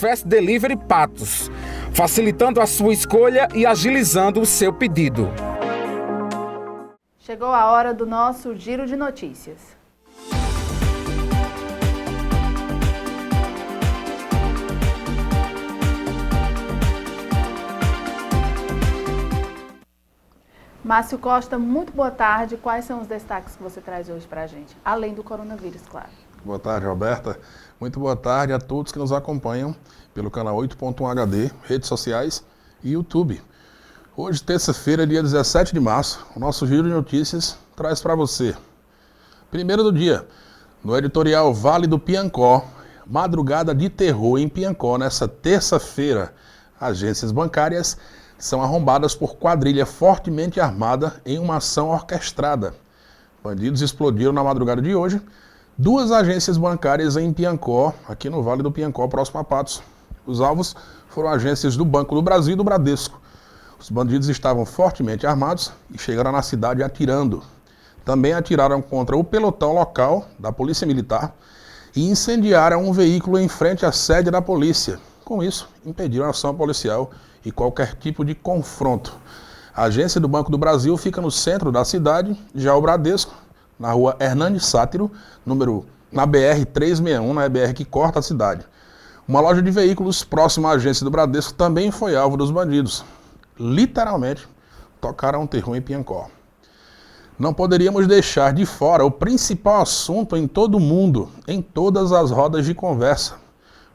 Fast Delivery Patos, facilitando a sua escolha e agilizando o seu pedido. Chegou a hora do nosso Giro de Notícias. Márcio Costa, muito boa tarde. Quais são os destaques que você traz hoje para a gente? Além do coronavírus, claro. Boa tarde, Roberta. Muito boa tarde a todos que nos acompanham pelo canal 8.1 HD, redes sociais e YouTube. Hoje, terça-feira, dia 17 de março, o nosso Giro de Notícias traz para você. Primeiro do dia, no editorial Vale do Piancó, madrugada de terror em Piancó, nessa terça-feira, agências bancárias são arrombadas por quadrilha fortemente armada em uma ação orquestrada. Bandidos explodiram na madrugada de hoje 2 agências bancárias em Piancó, aqui no Vale do Piancó, próximo a Patos. Os alvos foram agências do Banco do Brasil e do Bradesco. Os bandidos estavam fortemente armados e chegaram na cidade atirando. Também atiraram contra o pelotão local da Polícia Militar e incendiaram um veículo em frente à sede da polícia. Com isso, impediram a ação policial e qualquer tipo de confronto. A agência do Banco do Brasil fica no centro da cidade, já o Bradesco, na rua Hernandes Sátiro, na BR-361, na BR que corta a cidade. Uma loja de veículos próxima à agência do Bradesco também foi alvo dos bandidos. Literalmente, tocaram terror em Piancó. Não poderíamos deixar de fora o principal assunto em todo o mundo, em todas as rodas de conversa.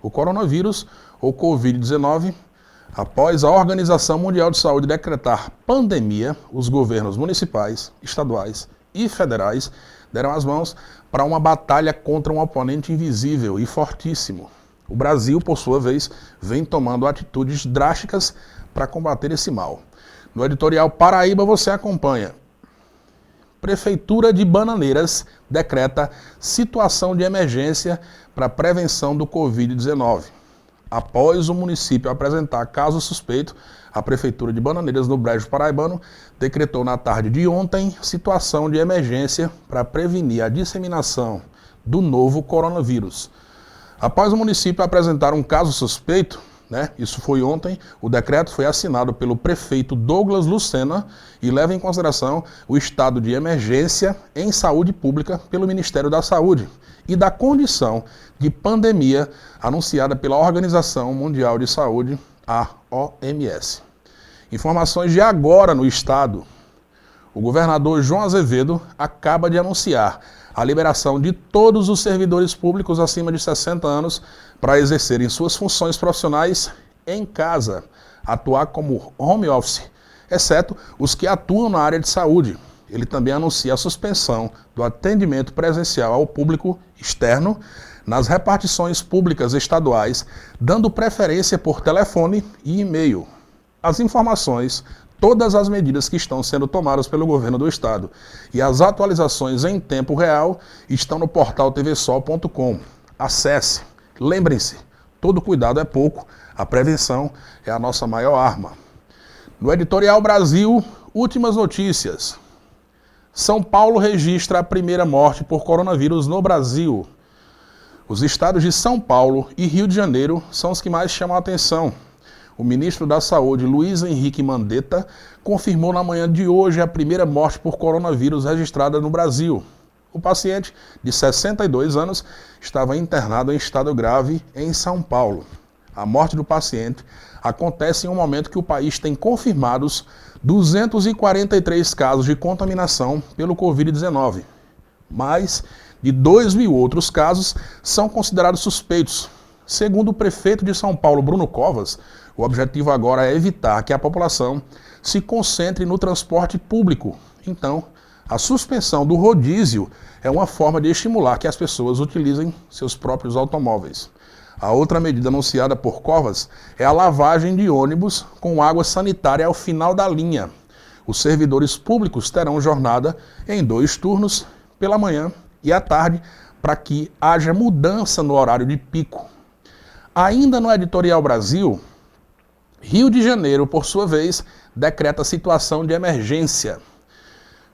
O coronavírus, ou Covid-19, após a Organização Mundial de Saúde decretar pandemia, os governos municipais, estaduais e federais deram as mãos para uma batalha contra um oponente invisível e fortíssimo. O Brasil, por sua vez, vem tomando atitudes drásticas para combater esse mal. No editorial Paraíba você acompanha. Prefeitura de Bananeiras decreta situação de emergência para prevenção do Covid-19. Após o município apresentar caso suspeito, a Prefeitura de Bananeiras, no Brejo Paraibano, decretou na tarde de ontem situação de emergência para prevenir a disseminação do novo coronavírus. Após o município apresentar um caso suspeito, isso foi ontem, o decreto foi assinado pelo prefeito Douglas Lucena e leva em consideração o estado de emergência em saúde pública pelo Ministério da Saúde e da condição de pandemia anunciada pela Organização Mundial de Saúde, a OMS. Informações de agora no estado. O governador João Azevedo acaba de anunciar a liberação de todos os servidores públicos acima de 60 anos para exercerem suas funções profissionais em casa, atuar como home office, exceto os que atuam na área de saúde. Ele também anuncia a suspensão do atendimento presencial ao público externo nas repartições públicas estaduais, dando preferência por telefone e e-mail. As informações, todas as medidas que estão sendo tomadas pelo governo do estado e as atualizações em tempo real estão no portal tvsol.com. Acesse. Lembrem-se, todo cuidado é pouco, a prevenção é a nossa maior arma. No editorial Brasil, últimas notícias. São Paulo registra a primeira morte por coronavírus no Brasil. Os estados de São Paulo e Rio de Janeiro são os que mais chamam a atenção. O ministro da Saúde, Luiz Henrique Mandetta, confirmou na manhã de hoje a primeira morte por coronavírus registrada no Brasil. O paciente, de 62 anos, estava internado em estado grave em São Paulo. A morte do paciente acontece em um momento que o país tem confirmados 243 casos de contaminação pelo Covid-19. Mais de 2.000 outros casos são considerados suspeitos. Segundo o prefeito de São Paulo, Bruno Covas, o objetivo agora é evitar que a população se concentre no transporte público. Então, a suspensão do rodízio é uma forma de estimular que as pessoas utilizem seus próprios automóveis. A outra medida anunciada por Covas é a lavagem de ônibus com água sanitária ao final da linha. Os servidores públicos terão jornada em 2 turnos, pela manhã e à tarde, para que haja mudança no horário de pico. Ainda no editorial Brasil, Rio de Janeiro, por sua vez, decreta situação de emergência.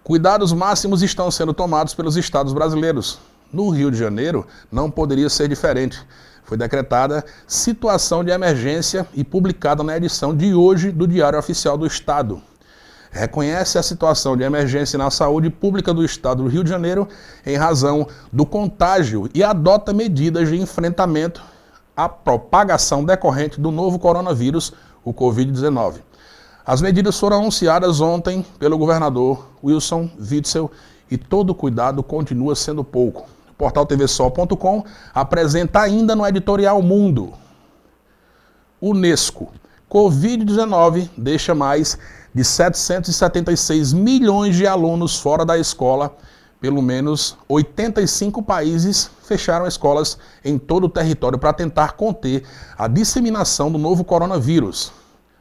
Cuidados máximos estão sendo tomados pelos estados brasileiros. No Rio de Janeiro, não poderia ser diferente. foi decretada situação de emergência e publicada na edição de hoje do Diário Oficial do Estado. Reconhece a situação de emergência na saúde pública do Estado do Rio de Janeiro em razão do contágio e adota medidas de enfrentamento à propagação decorrente do novo coronavírus, o Covid-19. As medidas foram anunciadas ontem pelo governador Wilson Witzel e todo cuidado continua sendo pouco. O portal tvsol.com apresenta ainda no editorial Mundo. Unesco. Covid-19 deixa mais de 776 milhões de alunos fora da escola. Pelo menos 85 países fecharam escolas em todo o território para tentar conter a disseminação do novo coronavírus.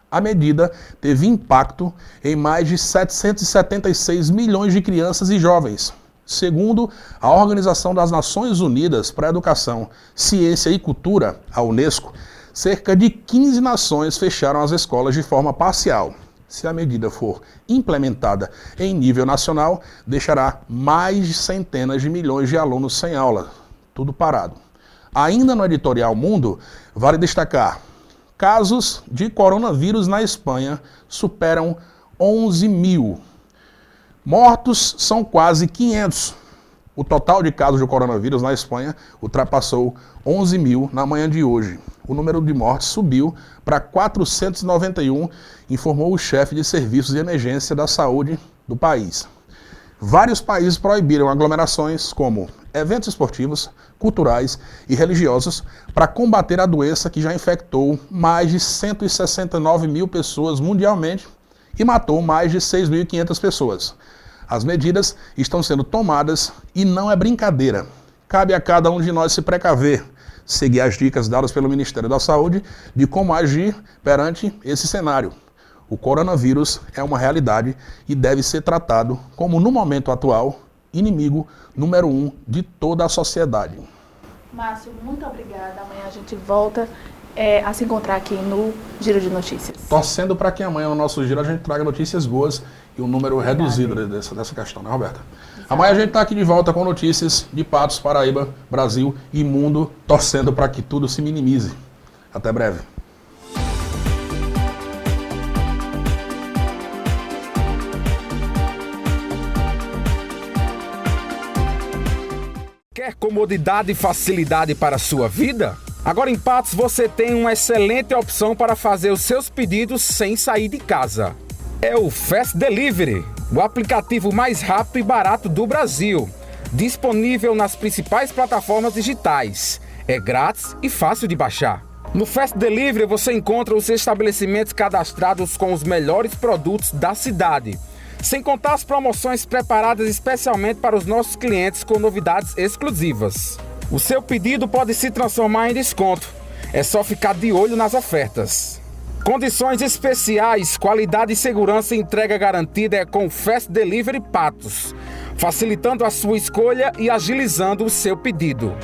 A medida teve impacto em mais de 776 milhões de crianças e jovens. Segundo a Organização das Nações Unidas para a Educação, Ciência e Cultura, a Unesco, cerca de 15 nações fecharam as escolas de forma parcial. Se a medida for implementada em nível nacional, deixará mais de centenas de milhões de alunos sem aula, tudo parado. Ainda no editorial Mundo, vale destacar: casos de coronavírus na Espanha superam 11 mil. Mortos são quase 500. O total de casos de coronavírus na Espanha ultrapassou 11 mil na manhã de hoje. O número de mortes subiu para 491, informou o chefe de serviços de emergência da saúde do país. Vários países proibiram aglomerações como eventos esportivos, culturais e religiosos para combater a doença que já infectou mais de 169 mil pessoas mundialmente e matou mais de 6.500 pessoas. As medidas estão sendo tomadas e não é brincadeira. Cabe a cada um de nós se precaver, seguir as dicas dadas pelo Ministério da Saúde de como agir perante esse cenário. O coronavírus é uma realidade e deve ser tratado como, no momento atual, inimigo número 1 de toda a sociedade. Márcio, muito obrigada. Amanhã a gente volta a se encontrar aqui no Giro de Notícias. Torcendo para que amanhã no nosso Giro a gente traga notícias boas e um número reduzido dessa questão, né, Roberta? Exato. Amanhã a gente está aqui de volta com notícias de Patos, Paraíba, Brasil e mundo, torcendo para que tudo se minimize. Até breve. Quer comodidade e facilidade para a sua vida? Agora em Patos você tem uma excelente opção para fazer os seus pedidos sem sair de casa. É o Fast Delivery, o aplicativo mais rápido e barato do Brasil. Disponível nas principais plataformas digitais. É grátis e fácil de baixar. No Fast Delivery você encontra os estabelecimentos cadastrados com os melhores produtos da cidade. Sem contar as promoções preparadas especialmente para os nossos clientes com novidades exclusivas. O seu pedido pode se transformar em desconto. É só ficar de olho nas ofertas. Condições especiais, qualidade e segurança e entrega garantida é com o Fast Delivery Patos, facilitando a sua escolha e agilizando o seu pedido.